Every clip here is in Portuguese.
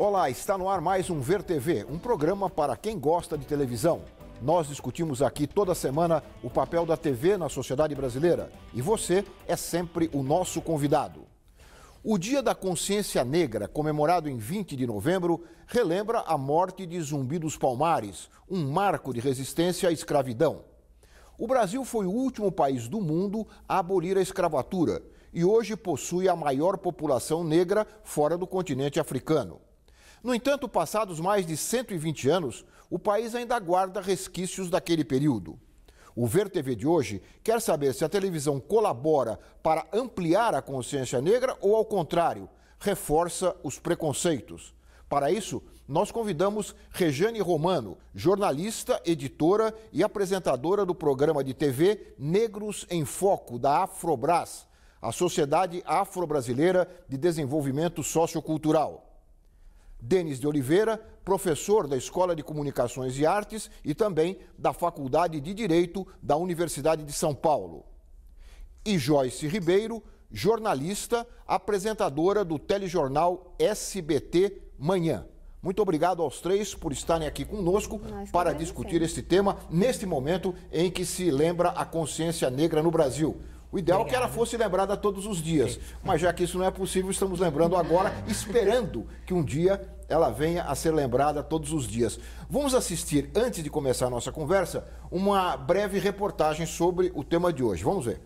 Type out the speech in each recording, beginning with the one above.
Olá, está no ar mais um Ver TV, um programa para quem gosta de televisão. Nós discutimos aqui toda semana o papel da TV na sociedade brasileira e você é sempre o nosso convidado. O Dia da Consciência Negra, comemorado em 20 de novembro, relembra a morte de Zumbi dos Palmares, um marco de resistência à escravidão. O Brasil foi o último país do mundo a abolir a escravatura e hoje possui a maior população negra fora do continente africano. No entanto, passados mais de 120 anos, o país ainda guarda resquícios daquele período. O Ver TV de hoje quer saber se a televisão colabora para ampliar a consciência negra ou, ao contrário, reforça os preconceitos. Para isso, nós convidamos Rejane Romano, jornalista, editora e apresentadora do programa de TV Negros em Foco, da Afrobras, a Sociedade Afro-Brasileira de Desenvolvimento Sociocultural. Denis de Oliveira, professor da Escola de Comunicações e Artes e também da Faculdade de Direito da Universidade de São Paulo. E Joyce Ribeiro, jornalista, apresentadora do telejornal SBT Manhã. Muito obrigado aos três por estarem aqui conosco para discutir este tema neste momento em que se lembra a consciência negra no Brasil. O ideal é que ela fosse lembrada todos os dias, mas já que isso não é possível, estamos lembrando agora, esperando que um dia ela venha a ser lembrada todos os dias. Vamos assistir, antes de começar a nossa conversa, uma breve reportagem sobre o tema de hoje. Vamos ver.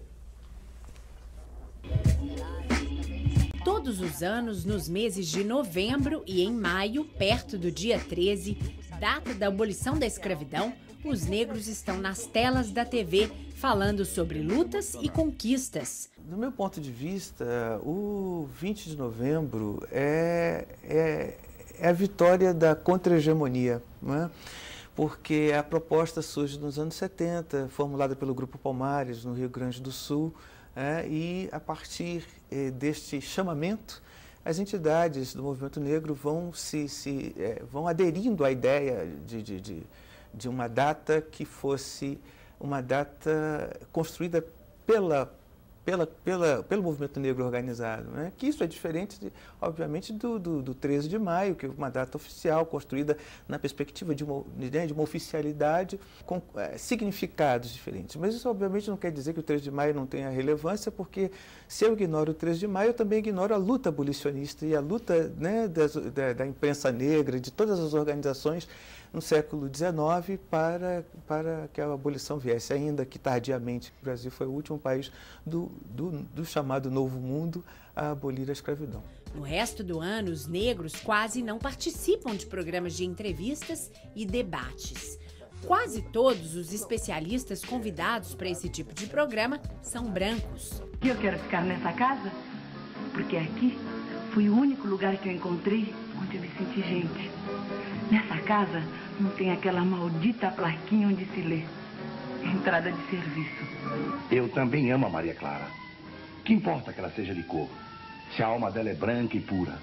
Todos os anos, nos meses de novembro e em maio, perto do dia 13, data da abolição da escravidão, os negros estão nas telas da TV falando sobre lutas e conquistas. Do meu ponto de vista, o 20 de novembro é a vitória da contra-hegemonia, não é? Porque a proposta surge nos anos 70, formulada pelo Grupo Palmares, no Rio Grande do Sul, e a partir deste chamamento, as entidades do movimento negro vão aderindo à ideia de uma data que fosse uma data construída pelo movimento negro organizado, né? Que isso é diferente, obviamente, do 13 de maio, que é uma data oficial construída na perspectiva de uma oficialidade com significados diferentes. Mas isso, obviamente, não quer dizer que o 13 de maio não tenha relevância, porque se eu ignoro o 13 de maio, eu também ignoro a luta abolicionista e a luta, né, da imprensa negra, de todas as organizações no século XIX para que a abolição viesse, ainda que tardiamente. O Brasil foi o último país do chamado Novo Mundo a abolir a escravidão. No resto do ano, os negros quase não participam de programas de entrevistas e debates. Quase todos os especialistas convidados para esse tipo de programa são brancos. Eu quero ficar nessa casa porque aqui foi o único lugar que eu encontrei onde eu me senti gente. Nessa casa não tem aquela maldita plaquinha onde se lê entrada de serviço. Eu também amo a Maria Clara. Que importa que ela seja de cor, se a alma dela é branca e pura.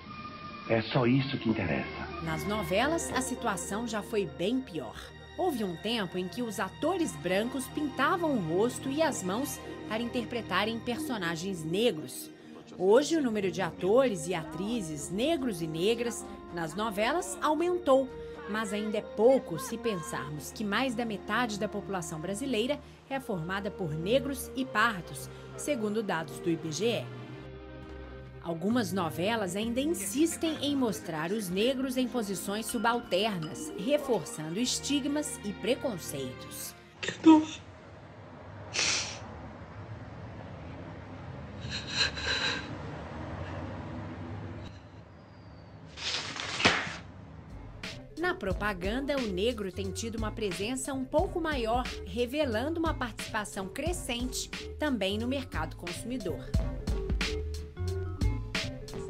É só isso que interessa. Nas novelas, a situação já foi bem pior. Houve um tempo em que os atores brancos pintavam o rosto e as mãos para interpretarem personagens negros. Hoje, o número de atores e atrizes negros e negras nas novelas aumentou, mas ainda é pouco se pensarmos que mais da metade da população brasileira é formada por negros e pardos, segundo dados do IBGE. Algumas novelas ainda insistem em mostrar os negros em posições subalternas, reforçando estigmas e preconceitos. Na propaganda, o negro tem tido uma presença um pouco maior, revelando uma participação crescente também no mercado consumidor.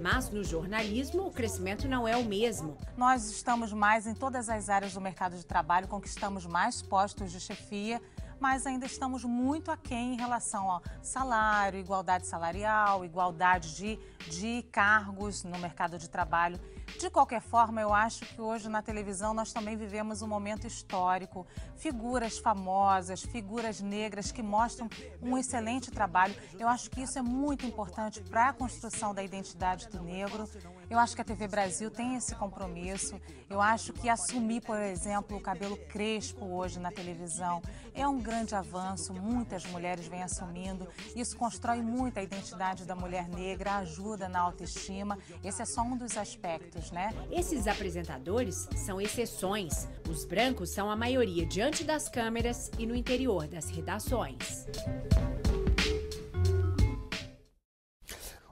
Mas no jornalismo, o crescimento não é o mesmo. Nós estamos mais em todas as áreas do mercado de trabalho, conquistamos mais postos de chefia, mas ainda estamos muito aquém em relação ao salário, igualdade salarial, igualdade de cargos no mercado de trabalho. De qualquer forma, eu acho que hoje na televisão nós também vivemos um momento histórico. Figuras famosas, figuras negras que mostram um excelente trabalho. Eu acho que isso é muito importante para a construção da identidade do negro. Eu acho que a TV Brasil tem esse compromisso. Eu acho que assumir, por exemplo, o cabelo crespo hoje na televisão é um grande avanço. Muitas mulheres vêm assumindo. Isso constrói muito a identidade da mulher negra, ajuda na autoestima. Esse é só um dos aspectos, né? Esses apresentadores são exceções. Os brancos são a maioria diante das câmeras e no interior das redações.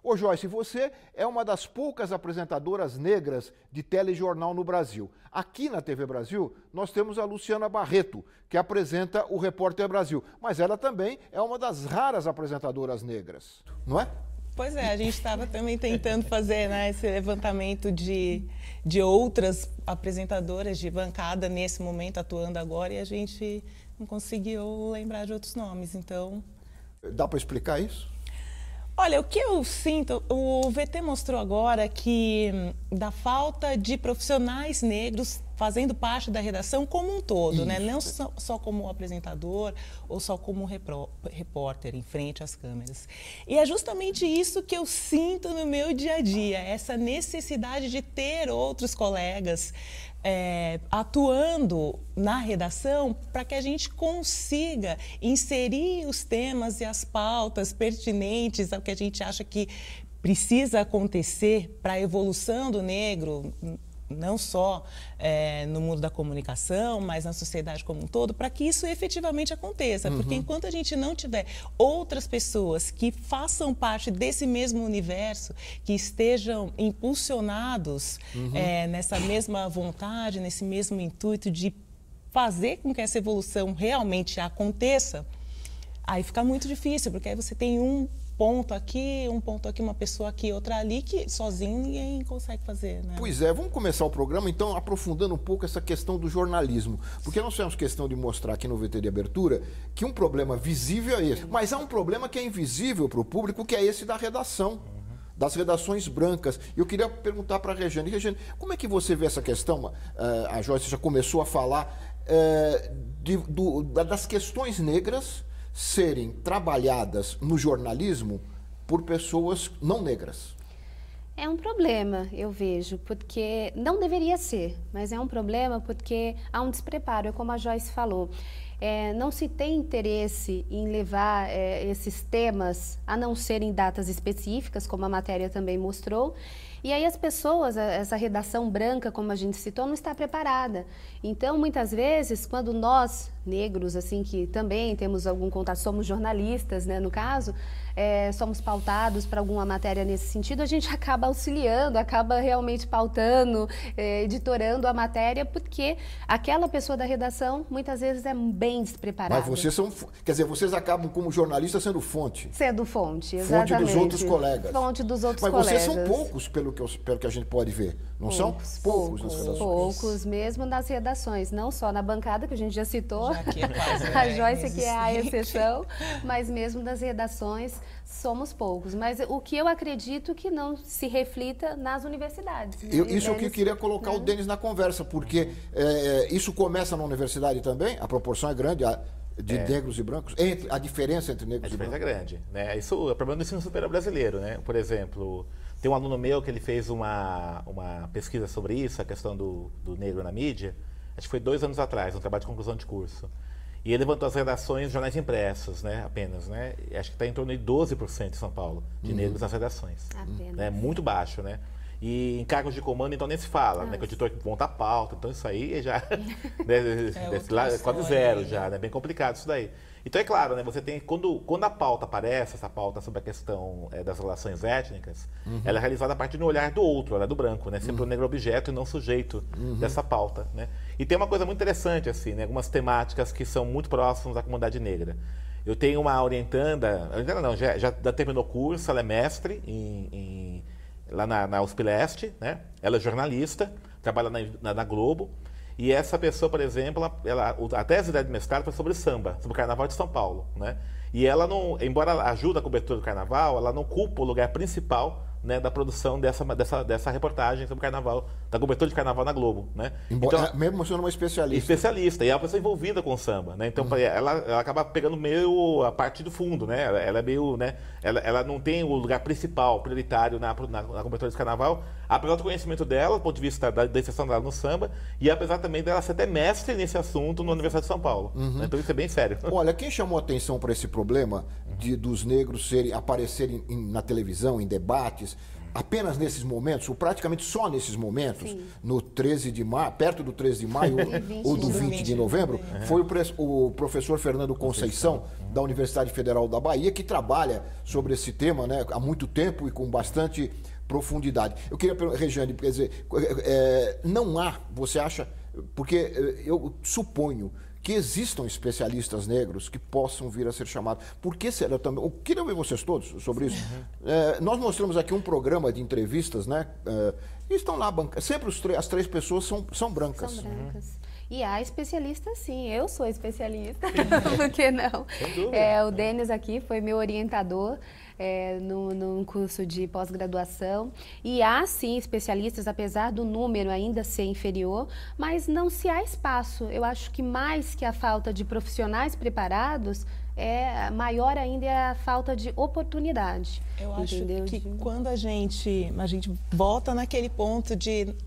Ô Joyce, você é uma das poucas apresentadoras negras de telejornal no Brasil. Aqui na TV Brasil, nós temos a Luciana Barreto, que apresenta o Repórter Brasil. Mas ela também é uma das raras apresentadoras negras, não é? Pois é, a gente estava também tentando fazer, né, esse levantamento de outras apresentadoras de bancada nesse momento, atuando agora, e a gente não conseguiu lembrar de outros nomes, então... Dá para explicar isso? Olha, o que eu sinto, o VT mostrou agora que da falta de profissionais negros fazendo parte da redação como um todo, né? Não só como apresentador ou só como repórter em frente às câmeras. E é justamente isso que eu sinto no meu dia a dia, essa necessidade de ter outros colegas atuando na redação para que a gente consiga inserir os temas e as pautas pertinentes ao que a gente acha que precisa acontecer para a evolução do negro, não só no mundo da comunicação, mas na sociedade como um todo, para que isso efetivamente aconteça. Porque enquanto a gente não tiver outras pessoas que façam parte desse mesmo universo, que estejam impulsionados nessa mesma vontade, nesse mesmo intuito de fazer com que essa evolução realmente aconteça, aí fica muito difícil, porque aí você tem um ponto aqui, uma pessoa aqui, outra ali, que sozinho ninguém consegue fazer, né? Pois é, vamos começar o programa, então, aprofundando um pouco essa questão do jornalismo. Porque nós temos questão de mostrar aqui no VT de abertura que um problema visível é esse, mas há um problema que é invisível para o público, que é esse da redação, das redações brancas. Eu queria perguntar para a Regiane. Regiane, como é que você vê essa questão? A Joyce já começou a falar das questões negras serem trabalhadas no jornalismo por pessoas não negras. É um problema, eu vejo, porque não deveria ser, mas é um problema porque há um despreparo, é como a Joyce falou. Não se tem interesse em levar esses temas a não serem datas específicas, como a matéria também mostrou. E aí as pessoas, essa redação branca, como a gente citou, não está preparada. Então, muitas vezes, quando nós, negros, assim, que também temos algum contato, somos jornalistas, né, no caso, somos pautados para alguma matéria nesse sentido, a gente acaba auxiliando, acaba realmente pautando, editorando a matéria, porque aquela pessoa da redação, muitas vezes, é bem despreparada. Mas vocês são, quer dizer, vocês acabam como jornalistas sendo fonte. Sendo fonte, exatamente. Fonte dos outros colegas. Fonte dos outros colegas. Mas vocês são poucos, pelo que a gente pode ver, não são? Poucos nas redações. Poucos mesmo nas redações, não só na bancada, que a gente já citou, já que a Joyce que é a exceção, mas mesmo nas redações somos poucos. Mas o que eu acredito que não se reflita nas universidades. Né? Isso é o que eu queria colocar o Denis na conversa, porque isso começa na universidade também, a proporção é grande, de negros e brancos, a diferença entre negros e brancos. A diferença é grande, né? Isso é o problema do ensino superior brasileiro, né? Por exemplo, tem um aluno meu que ele fez uma pesquisa sobre isso, a questão do negro na mídia, acho que foi 2 anos atrás, um trabalho de conclusão de curso. E ele levantou as redações de jornais impressos, né? Apenas, né? E acho que está em torno de 12% em São Paulo, de negros nas redações. Apenas. Né? Muito baixo, né? E em cargos de comando, então, nem se fala, né? Que o editor monta a pauta, então isso aí já é quase zero já, né? Bem complicado isso daí. Então, é claro, né? Você tem, quando a pauta aparece, essa pauta sobre a questão das relações étnicas, ela é realizada a partir do olhar do outro, olhar do branco, né? Sempre o negro objeto e não sujeito dessa pauta, né? E tem uma coisa muito interessante, assim, né? Algumas temáticas que são muito próximas à comunidade negra. Eu tenho uma orientanda não, já terminou o curso, ela é mestre lá na USP Leste, né? Ela é jornalista, trabalha na Globo. E essa pessoa, por exemplo, a tese dela de mestrado foi sobre samba, sobre o Carnaval de São Paulo, né? E ela não, embora ajude a cobertura do Carnaval, ela não ocupa o lugar principal né, da produção dessa reportagem sobre o carnaval, da cobertura de carnaval na Globo, né? Então, mesmo sendo uma especialista. Especialista, e é uma pessoa envolvida com o samba, né? Então, ela acaba pegando meio a parte do fundo, né? Ela é meio, né? Ela não tem o lugar principal, prioritário na cobertura de carnaval, apesar do conhecimento dela, do ponto de vista da inserção dela no samba, e apesar também dela ser até mestre nesse assunto na Universidade de São Paulo. Né? Então, isso é bem sério. Olha, quem chamou atenção para esse problema dos negros aparecerem na televisão, em debates, apenas nesses momentos, ou praticamente só nesses momentos, no 13 de maio, perto do 13 de maio ou do 20 de novembro, foi o professor Fernando Conceição, da Universidade Federal da Bahia, que trabalha sobre esse tema, né, há muito tempo e com bastante profundidade. Eu queria perguntar, Regiane, quer dizer, não há, você acha, porque eu suponho que existam especialistas negros que possam vir a ser chamados. Por que será também? Eu queria ver vocês todos sobre isso. Nós mostramos aqui um programa de entrevistas, né? E estão lá, sempre as três pessoas são brancas. São brancas. E há especialistas, sim. Eu sou especialista, por que não? O Denis aqui foi meu orientador num curso de pós-graduação. E há, sim, especialistas, apesar do número ainda ser inferior, mas não se há espaço. Eu acho que mais que a falta de profissionais preparados, maior ainda é a falta de oportunidade. Eu acho que quando a gente volta naquele ponto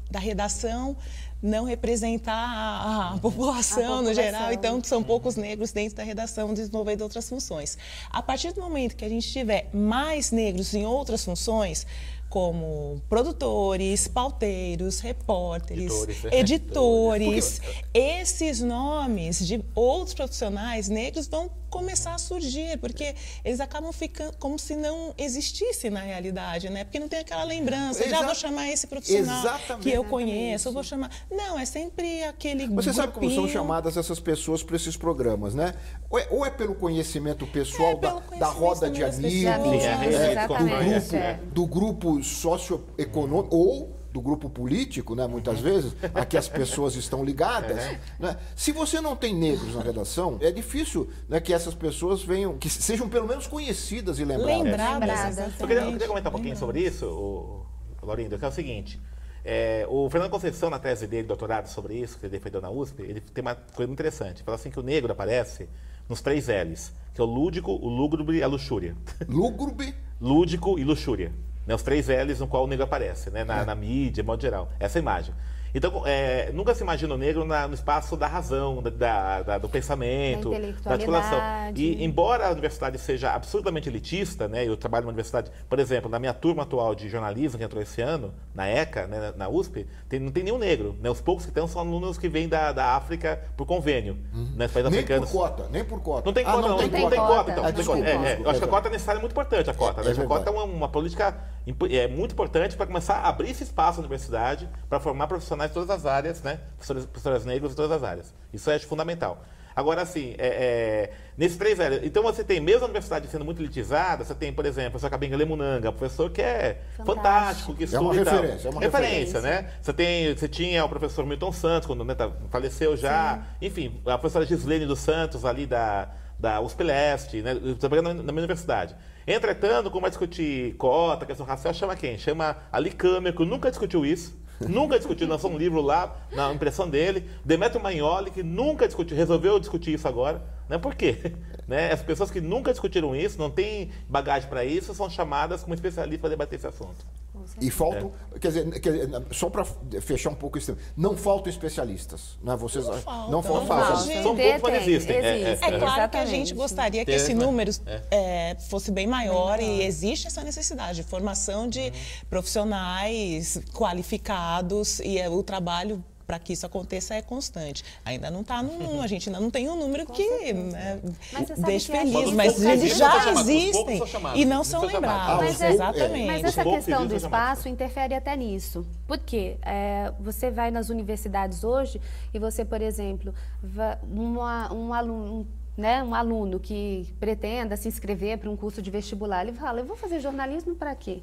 da redação não representar a população no geral, então são poucos negros dentro da redação desenvolvendo outras funções. A partir do momento que a gente tiver mais negros em outras funções, como produtores, pauteiros, repórteres, editores, esses nomes de outros profissionais negros vão começar a surgir, porque eles acabam ficando como se não existisse na realidade, né? Porque não tem aquela lembrança, já vou chamar esse profissional que eu conheço, eu vou chamar... Não, é sempre aquele grupinho. Você sabe como são chamadas essas pessoas para esses programas, né? Ou é pelo conhecimento pessoal da roda de amigos, do grupo socioeconômico ou do grupo político, né, muitas vezes, a que as pessoas estão ligadas. Né? Se você não tem negros na redação, é difícil, né, que essas pessoas venham, que sejam pelo menos conhecidas e lembradas. Eu queria comentar um pouquinho sobre isso, Laurindo, que é o seguinte. O Fernando Conceição, na tese dele, doutorado sobre isso, que ele defendeu na USP, ele tem uma coisa muito interessante. Ele fala assim que o negro aparece nos 3 L's, que é o lúdico, o lúgubre e a luxúria. Lúgubre? Lúdico e luxúria. Né, os 3 L's no qual o negro aparece, né, na mídia, de modo geral. Essa imagem. Então, nunca se imagina o negro no espaço da razão, do pensamento, da articulação. E, embora a universidade seja absolutamente elitista, né, eu trabalho numa universidade, por exemplo, na minha turma atual de jornalismo, que entrou esse ano, na ECA, né, na USP, não tem nenhum negro. Né, os poucos que tem são alunos que vêm da África por convênio. Né, nem por cota. Não tem cota, não tem cota. Então. Eu acho que a cota necessária é muito importante, a cota. Né? A cota é uma política muito importante para começar a abrir esse espaço na universidade para formar profissionais de todas as áreas, né? Professores negros de todas as áreas. Isso é fundamental. Agora, assim, nesses 3 L's, então você tem, mesmo a universidade sendo muito elitizada, você tem, por exemplo, o professor Cabenga Lemunanga, professor que é fantástico, que estuda e tal. É uma referência, né? Você tinha o professor Milton Santos, quando faleceu já. Sim. Enfim, a professora Gislene dos Santos, ali da USP Leste, né? Trabalhando na minha universidade. Entretanto, como vai discutir cota, questão racial, chama quem? Chama Ali Câmara, que nunca discutiu isso. Nunca discutiu, lançou um livro lá, na impressão dele. Demetrio Magnoli, que nunca discutiu, resolveu discutir isso agora. Né? Por quê? Né? As pessoas que nunca discutiram isso, não têm bagagem para isso, são chamadas como especialistas para debater esse assunto. E faltam, quer dizer, só para fechar um pouco esse tema, não faltam especialistas, né? Vocês não faltam. São poucos, mas existem. É claro que a gente gostaria que esse número fosse bem maior e existe essa necessidade de formação de profissionais qualificados e o trabalho para que isso aconteça é constante. Ainda não está a gente ainda não tem um número que deixe feliz, mas eles já existem e não são lembrados. Exatamente. Mas essa questão do espaço interfere até nisso. Por quê? Você vai nas universidades hoje e você, por exemplo, um aluno que pretenda se inscrever para um curso de vestibular, ele fala, eu vou fazer jornalismo para quê?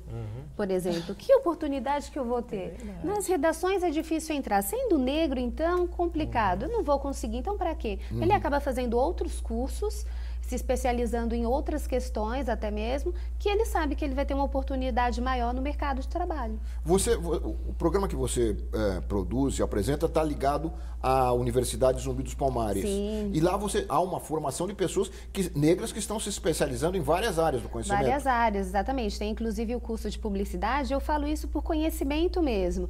Por exemplo, que oportunidade que eu vou ter? Nas redações é difícil entrar. Sendo negro, então, complicado. Eu não vou conseguir, então para quê? Ele acaba fazendo outros cursos, se especializando em outras questões até mesmo, que ele sabe que ele vai ter uma oportunidade maior no mercado de trabalho. O programa que você produz e apresenta está ligado à Universidade Zumbi dos Palmares. Sim. E lá há uma formação de pessoas negras que estão se especializando em várias áreas do conhecimento. Várias áreas, exatamente. Tem inclusive o curso de publicidade, eu falo isso por conhecimento mesmo.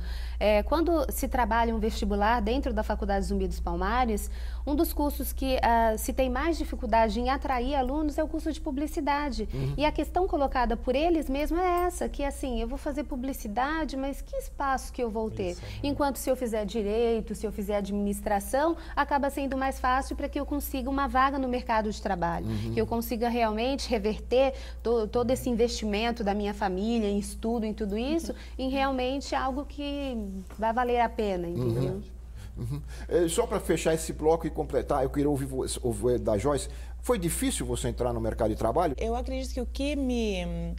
Quando se trabalha um vestibular dentro da Faculdade Zumbi dos Palmares, um dos cursos que se tem mais dificuldade em atrair alunos é o curso de publicidade. E a questão colocada por eles mesmo é essa, que assim, eu vou fazer publicidade, mas que espaço que eu vou ter? Enquanto se eu fizer direito, se eu fizer administração, acaba sendo mais fácil para que eu consiga uma vaga no mercado de trabalho, que eu consiga realmente reverter todo esse investimento da minha família em estudo, em tudo isso, em realmente algo que vai valer a pena, entendeu? Só para fechar esse bloco e completar, eu queria ouvir da Joyce. Foi difícil você entrar no mercado de trabalho? Eu acredito que o que me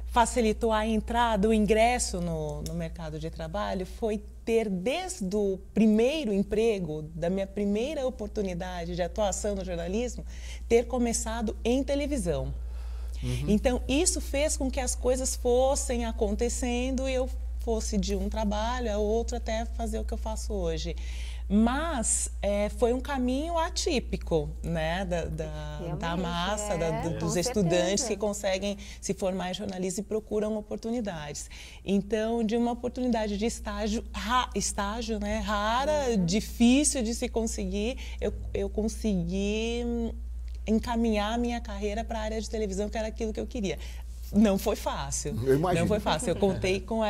facilitou a entrada, o ingresso no mercado de trabalho foi ter, desde o primeiro emprego, da minha primeira oportunidade de atuação no jornalismo, ter começado em televisão. Então, isso fez com que as coisas fossem acontecendo e eu fosse de um trabalho a outro até fazer o que eu faço hoje. Mas foi um caminho atípico, né, da massa, dos estudantes que conseguem se formar em jornalismo e procuram oportunidades. Então, de uma oportunidade de estágio, né, rara, difícil de se conseguir, eu consegui encaminhar a minha carreira para a área de televisão, que era aquilo que eu queria. Não foi fácil. Eu imagino. Não foi fácil. Eu contei com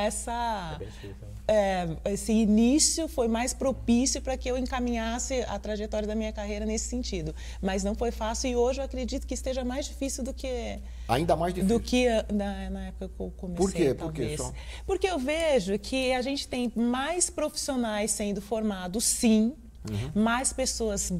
esse início foi mais propício para que eu encaminhasse a trajetória da minha carreira nesse sentido. Mas não foi fácil e hoje eu acredito que esteja mais difícil do que... Ainda mais difícil? Do que na época que eu comecei, Por quê? talvez. Por quê? Porque eu vejo que a gente tem mais profissionais sendo formados, sim, mais pessoas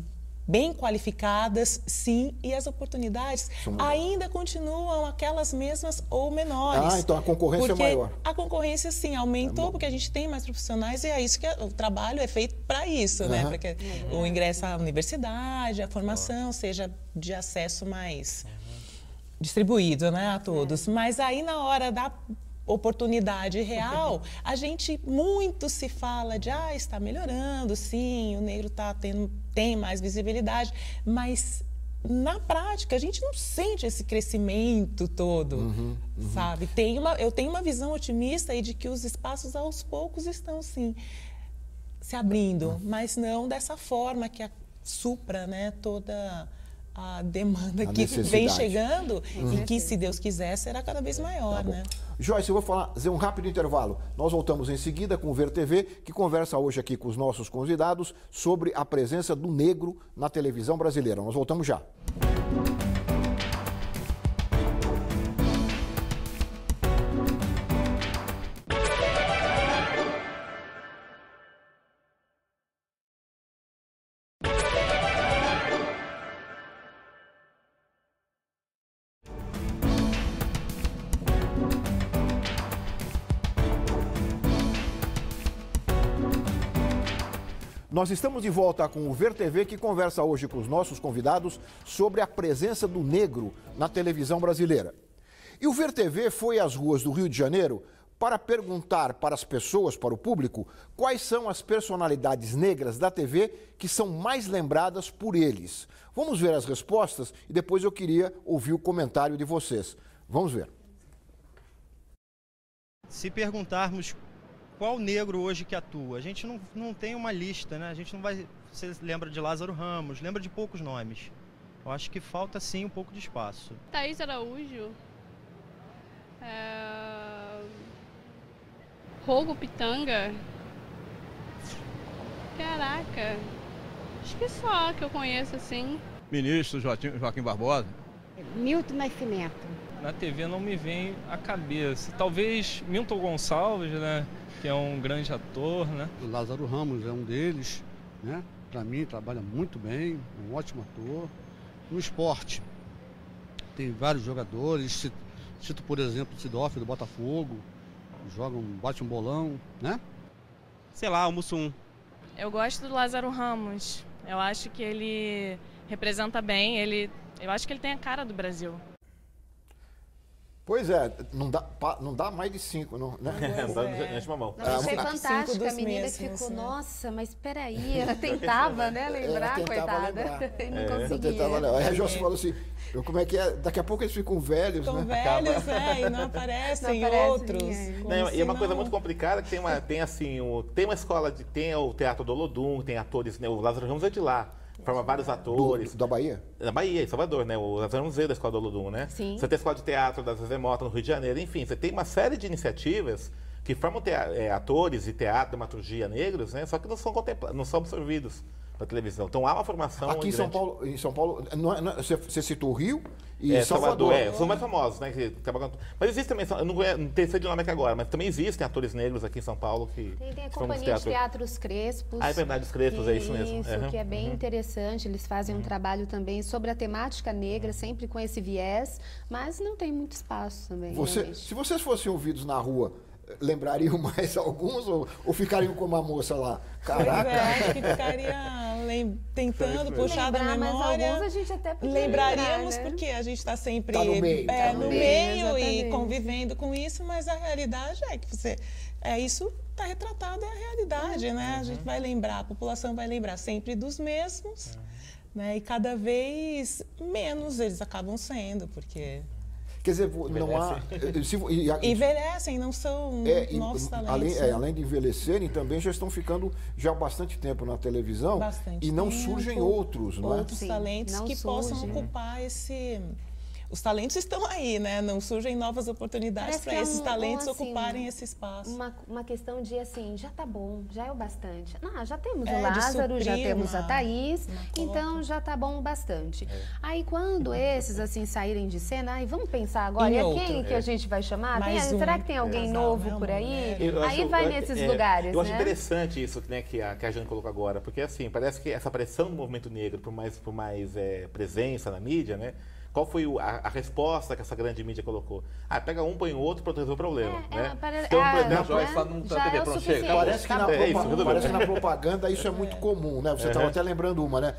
bem qualificadas, sim, e as oportunidades ainda continuam aquelas mesmas ou menores. Então a concorrência é maior. A concorrência, sim, aumentou porque a gente tem mais profissionais e é isso que o trabalho é feito para isso, né? Para que o ingresso à universidade, a formação seja de acesso mais distribuído, né, a todos. Mas aí na hora da oportunidade real, a gente muito se fala de está melhorando, sim, o negro tem mais visibilidade, mas na prática a gente não sente esse crescimento todo, sabe? Eu tenho uma visão otimista aí de que os espaços aos poucos estão sim se abrindo, mas não dessa forma que supra, né, toda a demanda que vem chegando e que, se Deus quiser, será cada vez maior, né? Joyce, eu vou fazer um rápido intervalo. Nós voltamos em seguida com o Ver TV, que conversa hoje aqui com os nossos convidados sobre a presença do negro na televisão brasileira. Nós voltamos já. Nós estamos de volta com o Ver TV, que conversa hoje com os nossos convidados sobre a presença do negro na televisão brasileira. E o Ver TV foi às ruas do Rio de Janeiro para perguntar para as pessoas, para o público, quais são as personalidades negras da TV que são mais lembradas por eles. Vamos ver as respostas e depois eu queria ouvir o comentário de vocês. Vamos ver. Se perguntarmos qual negro hoje que atua, a gente não tem uma lista, né? A gente não vai... Você lembra de Lázaro Ramos, lembra de poucos nomes. Eu acho que falta, sim, um pouco de espaço. Thaís Araújo. Rogo Pitanga. Caraca. Acho que só que eu conheço, assim. Ministro Joaquim Barbosa. Milton Nascimento. Na TV não me vem à cabeça. Talvez Milton Gonçalves, né? Que é um grande ator, né? O Lázaro Ramos é um deles, né? Para mim, trabalha muito bem, um ótimo ator. No esporte, tem vários jogadores. Cito, por exemplo, o Sidoff do Botafogo. Bate um bolão, né? Sei lá, o Mussum. Eu gosto do Lázaro Ramos. Eu acho que ele representa bem, ele Eu acho que ele tem a cara do Brasil. Pois é, não dá mais de 5, não, né? Enche uma mão. Não, achei fantástica a menina que ficou, nossa, mas peraí, ela tentava, né, lembrar, coitada. E não conseguia. Aí a Joyce falou assim, como é que é? Daqui a pouco eles ficam velhos, né? Velhos, e não aparecem outros. E é uma coisa muito complicada, que tem uma escola, tem o Teatro do Olodum, tem atores, né, o Lázaro Ramos é de lá. Forma vários atores. Da Bahia? Da Bahia, em Salvador, né? O Lázaro Ramos veio da Escola do Olodum, né? Sim. Você tem a Escola de Teatro da Zezé Mota no Rio de Janeiro, enfim, você tem uma série de iniciativas que formam atores e teatro, dramaturgia negros, né? Só que não são absorvidos para televisão. Então há uma formação aqui em São Paulo, você citou o Rio e Salvador. São mais famosos, né? Mas existe também, eu não sei de nome aqui agora, mas também existem atores negros aqui em São Paulo que tem a Companhia de Teatros Crespos. É verdade, os Crespos, é isso mesmo. Isso, que é bem interessante, eles fazem um trabalho também sobre a temática negra, sempre com esse viés, mas não tem muito espaço também. Se vocês fossem ouvidos na rua, lembrariam mais alguns ou ficariam como a moça lá? Caraca! Acho que ficaria tentando puxar da memória. Mas alguns a gente até podia lembraríamos, lembrar, né? Porque a gente está sempre no meio e convivendo com isso, mas a realidade é que isso está retratado, é a realidade, né? A gente vai lembrar, a população vai lembrar sempre dos mesmos, né? E cada vez menos eles acabam sendo, porque... Quer dizer, não há... Envelhecem, não são novos talentos. Além de envelhecerem, também já estão ficando já há bastante tempo na televisão e não surgem outros, não é? Outros talentos que possam ocupar esse... Os talentos estão aí, né? Não surgem novas oportunidades para esses talentos ocuparem esse espaço. Uma questão de, assim, já tá bom, já é o bastante. Já temos o Lázaro, já temos a Thaís, então já tá bom o bastante. Aí quando esses, assim, saírem de cena, vamos pensar agora, quem que a gente vai chamar? Será que tem alguém novo por aí? Aí vai nesses lugares, eu acho interessante isso, né, que a Jane colocou agora, porque, assim, parece que essa pressão do movimento negro por mais presença na mídia, né? Qual foi a resposta que essa grande mídia colocou? Pega um, põe o outro para resolver o problema. Né? A Joyce lá não tá TV Pronto Chega. Parece que na propaganda isso é muito comum, né? Você estava até lembrando uma, né?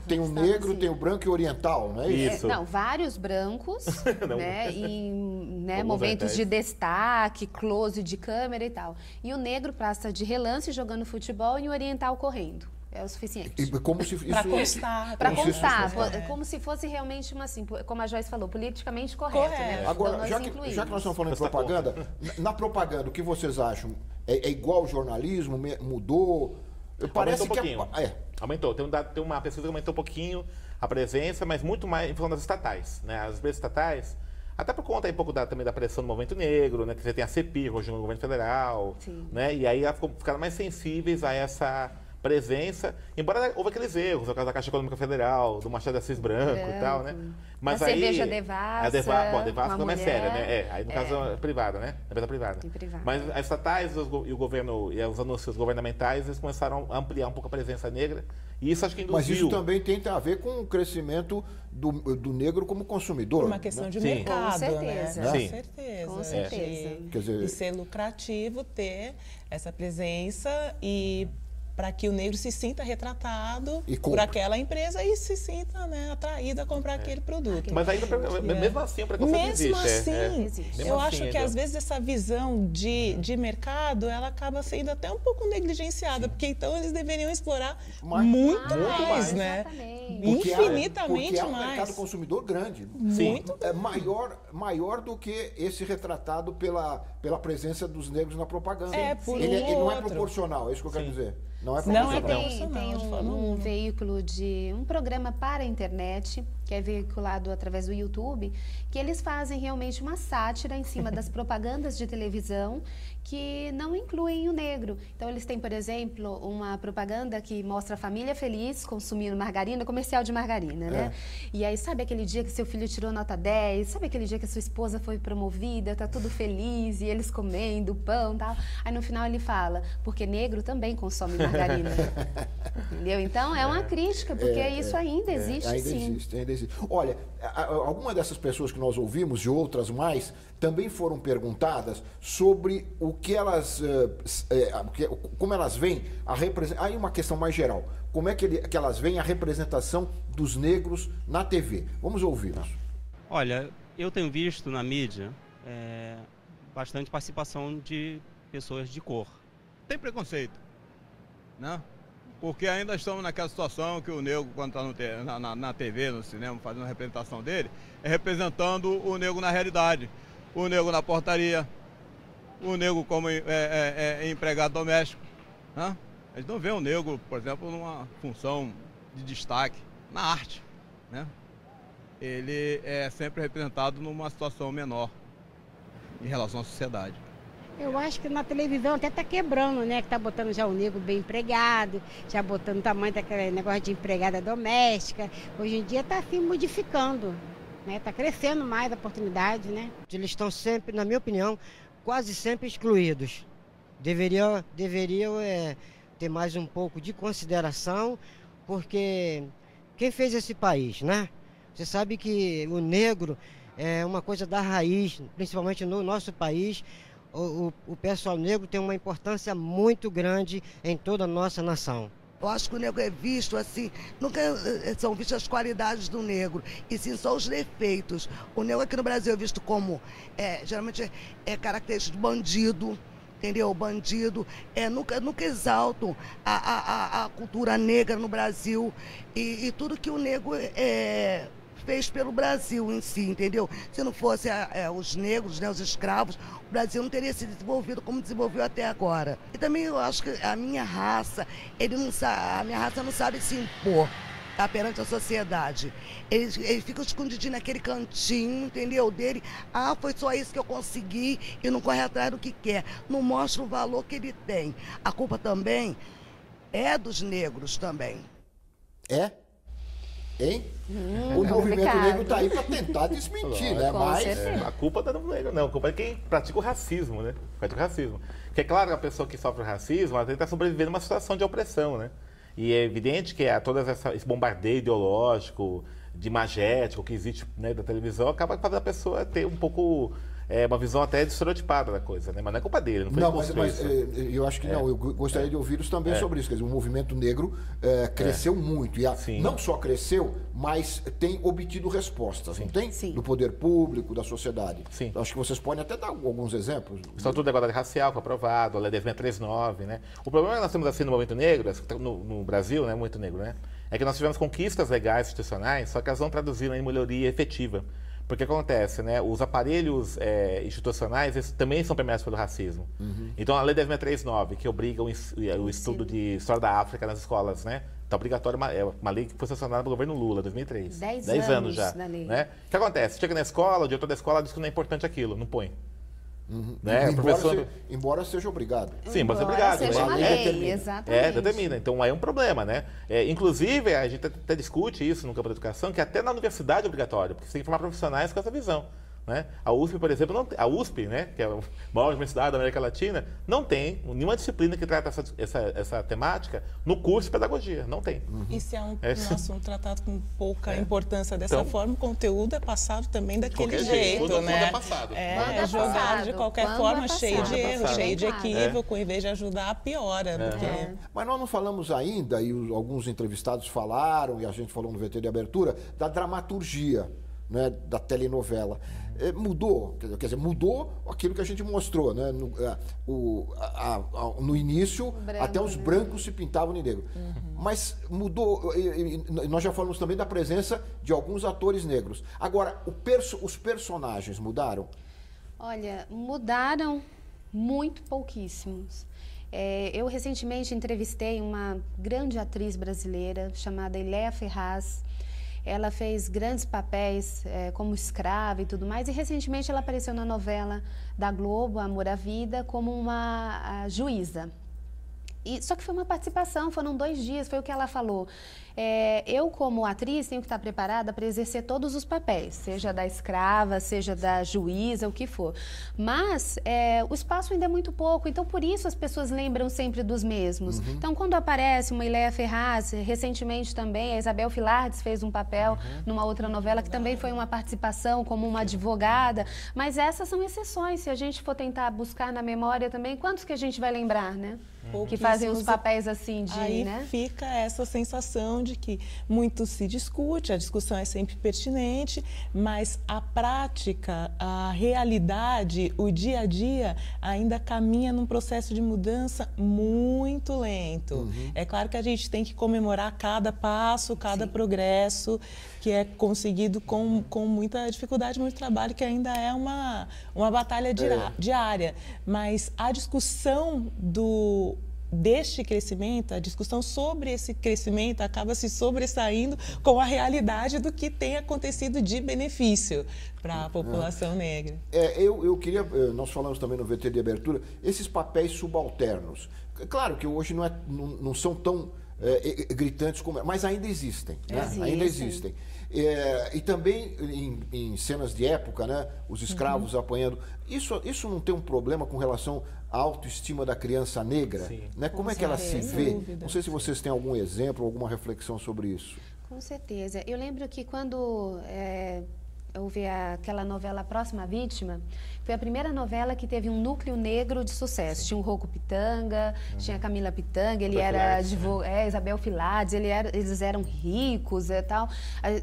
Tem o negro, tem o branco e o oriental, não é isso? Não, vários brancos, né? Em momentos de destaque, close de câmera e tal. E o negro passa de relance jogando futebol e o oriental correndo. É o suficiente. Para constar. Para constar. Como se fosse realmente assim, como a Joyce falou, politicamente correto. Né? Agora, já que nós estamos falando de propaganda, na propaganda, o que vocês acham? É igual ao jornalismo? Mudou? Parece aumentou um pouquinho. Aumentou. Tem uma pesquisa que aumentou um pouquinho a presença, mas muito mais em função das estatais. Né? As empresas estatais, até por conta um pouco também da pressão do movimento negro, né? Que você tem a CEPI, hoje no governo federal. Né? E aí ficaram mais sensíveis a essa presença, embora houve aqueles erros, no caso da Caixa Econômica Federal, do Machado de Assis branco e tal, né? Mas a cerveja Devassa. A Devassa não é séria, né? Aí no caso é privada, né? É empresa privada. Mas as estatais e o governo e os anúncios governamentais, eles começaram a ampliar um pouco a presença negra. E isso acho que induziu. Mas isso também tem a ver com o crescimento do negro como consumidor. Uma questão de mercado, com certeza. Né? Com certeza. Quer dizer, de ser lucrativo ter essa presença e para que o negro se sinta retratado por aquela empresa e se sinta, né, atraído a comprar aquele produto. Mas ainda, mesmo assim, o preconceito existe. Existe. Eu acho que, às vezes, essa visão de mercado, ela acaba sendo até um pouco negligenciada, porque então eles deveriam explorar muito mais, né? Infinitamente porque é um mais. mercado consumidor grande. Muito. É maior do que esse retratado pela presença dos negros na propaganda. Ele não é proporcional, é isso que eu quero dizer. Não é proporcional. Tem um veículo um programa para a internet, que é veiculado através do YouTube, que eles fazem realmente uma sátira em cima das propagandas de televisão que não incluem o negro. Então, eles têm, por exemplo, uma propaganda que mostra a família feliz consumindo margarina, comercial de margarina, né? E aí, sabe aquele dia que seu filho tirou nota 10? Sabe aquele dia que a sua esposa foi promovida? Tá tudo feliz e eles comendo pão e tal? Aí, no final, ele fala, porque negro também consome margarina. margarina. Entendeu? Então, é uma crítica, porque isso ainda existe, sim. Ainda existe. Olha, algumas dessas pessoas que nós ouvimos, e outras mais, também foram perguntadas sobre o que elas, como elas veem a representação. Aí uma questão mais geral. Como é que elas veem a representação dos negros na TV? Vamos ouvi-los. Olha, eu tenho visto na mídia bastante participação de pessoas de cor. Tem preconceito, né? Porque ainda estamos naquela situação que o negro, quando está na TV, no cinema, fazendo a representação dele, é representando o negro na realidade. O negro na portaria, o negro como empregado doméstico, né? Eles não veem o negro, por exemplo, numa função de destaque na arte, né? Ele é sempre representado numa situação menor em relação à sociedade. Eu acho que na televisão até está quebrando, né? Que está botando já o negro bem empregado, já botando o tamanho daquele negócio de empregada doméstica. Hoje em dia está assim modificando, né? Está crescendo mais a oportunidade, né? Eles estão sempre, na minha opinião, quase sempre excluídos. Deveriam ter mais um pouco de consideração, porque quem fez esse país, né? Você sabe que o negro é uma coisa da raiz, principalmente no nosso país. O pessoal negro tem uma importância muito grande em toda a nossa nação. Eu acho que o negro é visto assim, nunca são vistas as qualidades do negro, e sim só os defeitos. O negro aqui no Brasil é visto como, geralmente característico de bandido, entendeu? Bandido, nunca exaltam a cultura negra no Brasil e tudo que o negro fez pelo Brasil em si, entendeu? Se não fosse os negros, né, os escravos, o Brasil não teria se desenvolvido como desenvolveu até agora. E também eu acho que a minha raça, a minha raça não sabe se impor, tá, perante a sociedade. Ele fica escondidinho naquele cantinho, entendeu, dele. Ah, foi só isso que eu consegui, e não corre atrás do que quer. Não mostra o valor que ele tem. A culpa também é dos negros também. É? Hein? O movimento negro está aí para tentar desmentir, né? Mas a culpa não é do negro, não. A culpa é quem pratica o racismo, né? Pratica o racismo. Porque é claro que a pessoa que sofre o racismo, ela tenta sobreviver numa situação de opressão, né? E é evidente que todo esse bombardeio ideológico, de imagético que existe, né, da televisão, acaba fazendo a pessoa ter um pouco uma visão até estereotipada da coisa, né? Mas não é culpa dele, não foi mas eu acho que não. Eu gostaria de ouvi-los também sobre isso. Quer dizer, o movimento negro cresceu muito. E não só cresceu, mas tem obtido respostas, não tem? Sim. Do poder público, da sociedade. Sim. Acho que vocês podem até dar alguns exemplos. O Estatuto da Igualdade Racial foi aprovado, a Lei 10.639, né? O problema que nós temos assim no movimento negro, no Brasil, né, muito negro, né? É que nós tivemos conquistas legais institucionais, só que elas não traduziram em melhoria efetiva. Porque acontece, né? Os aparelhos institucionais eles também são permeados pelo racismo. Então, a Lei 10.639, que obriga o estudo de história da África nas escolas, né? Está obrigatório, é uma lei que foi sancionada pelo governo Lula, em 2003. 10 anos já. Né? O que acontece? Chega na escola, o diretor da escola diz que não é importante aquilo, não põe. Né? Embora seja obrigado. Sim, embora seja obrigado. Seja uma lei, exatamente. Determina. Então, aí é um problema, né? Inclusive, a gente até discute isso no campo da educação, que até na universidade é obrigatório, porque você tem que formar profissionais com essa visão. Né? A USP, por exemplo, a USP, né, que é a maior universidade da América Latina, não tem nenhuma disciplina que trata essa temática no curso de pedagogia. Não tem. E se é um assunto tratado com pouca importância dessa forma, o conteúdo é passado também daquele jeito, né? É passado. É jogado de qualquer forma, cheio de erros, cheio de equívoco, em vez de ajudar, piora. Mas nós não falamos ainda, e alguns entrevistados falaram, e a gente falou no VT de abertura, da dramaturgia, né, da telenovela. Mudou, quer dizer, mudou aquilo que a gente mostrou, né? No início, até os brancos se pintavam de negro. Mas mudou, nós já falamos também da presença de alguns atores negros. Agora, os personagens mudaram? Olha, mudaram muito pouquíssimos. Eu recentemente entrevistei uma grande atriz brasileira chamada Iléa Ferraz. Ela fez grandes papéis como escrava e tudo mais. E recentemente ela apareceu na novela da Globo, Amor à Vida, como uma juíza. Só que foi uma participação, foram 2 dias, foi o que ela falou. Eu, como atriz, tenho que estar preparada para exercer todos os papéis, seja da escrava, seja da juíza, o que for. Mas o espaço ainda é muito pouco, então por isso as pessoas lembram sempre dos mesmos. Então, quando aparece uma Iléia Ferraz, recentemente também, a Isabel Filardes fez um papel numa outra novela que também foi uma participação como uma advogada, mas essas são exceções. Se a gente for tentar buscar na memória também, quantos que a gente vai lembrar, né? Que fazem os papéis assim de, aí né? Fica essa sensação de que muito se discute, a discussão é sempre pertinente, mas a prática, a realidade, o dia a dia ainda caminha num processo de mudança muito lento. É claro que a gente tem que comemorar cada passo, cada progresso que é conseguido com muita dificuldade, muito trabalho, que ainda é uma batalha diária. Mas a discussão deste crescimento, a discussão sobre esse crescimento acaba se sobressaindo com a realidade do que tem acontecido de benefício para a população negra. Eu queria, nós falamos também no VT de abertura, esses papéis subalternos. Claro que hoje não são tão gritantes como, mas ainda existem, né? Ainda existem. E também em cenas de época, né? Os escravos apanhando. Isso não tem um problema com relação à autoestima da criança negra? Né? Como é que ela se vê? Não sei se vocês têm algum exemplo, alguma reflexão sobre isso. Com certeza. Eu lembro que quando houve aquela novela Próxima Vítima, foi a primeira novela que teve um núcleo negro de sucesso. Tinha o Rocco Pitanga, tinha a Camila Pitanga, ele era Isabel Filardes, eles eram ricos e tal.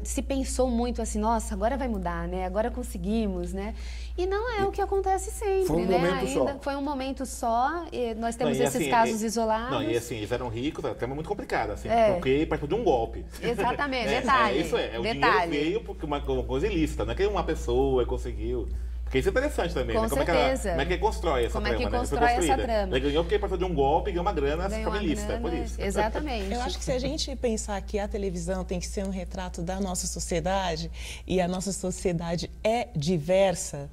Se pensou muito assim, nossa, agora vai mudar, né? Agora conseguimos, né? E não é o que acontece sempre, foi um momento só. Foi um momento só, e nós temos esses casos isolados. Não, e assim, eles eram ricos, é um tema muito complicado, assim, porque partiu de um golpe. Exatamente, detalhe. Isso o dinheiro veio porque uma coisa ilícita, não é que uma pessoa conseguiu. Porque isso é interessante também, com né? certeza. Como é que constrói essa trama, Como é que constrói essa trama. Ele ganhou porque partiu de um golpe e ganhou uma grana ilícita, é por isso. Exatamente. Eu acho que se a gente pensar que a televisão tem que ser um retrato da nossa sociedade, e a nossa sociedade é diversa,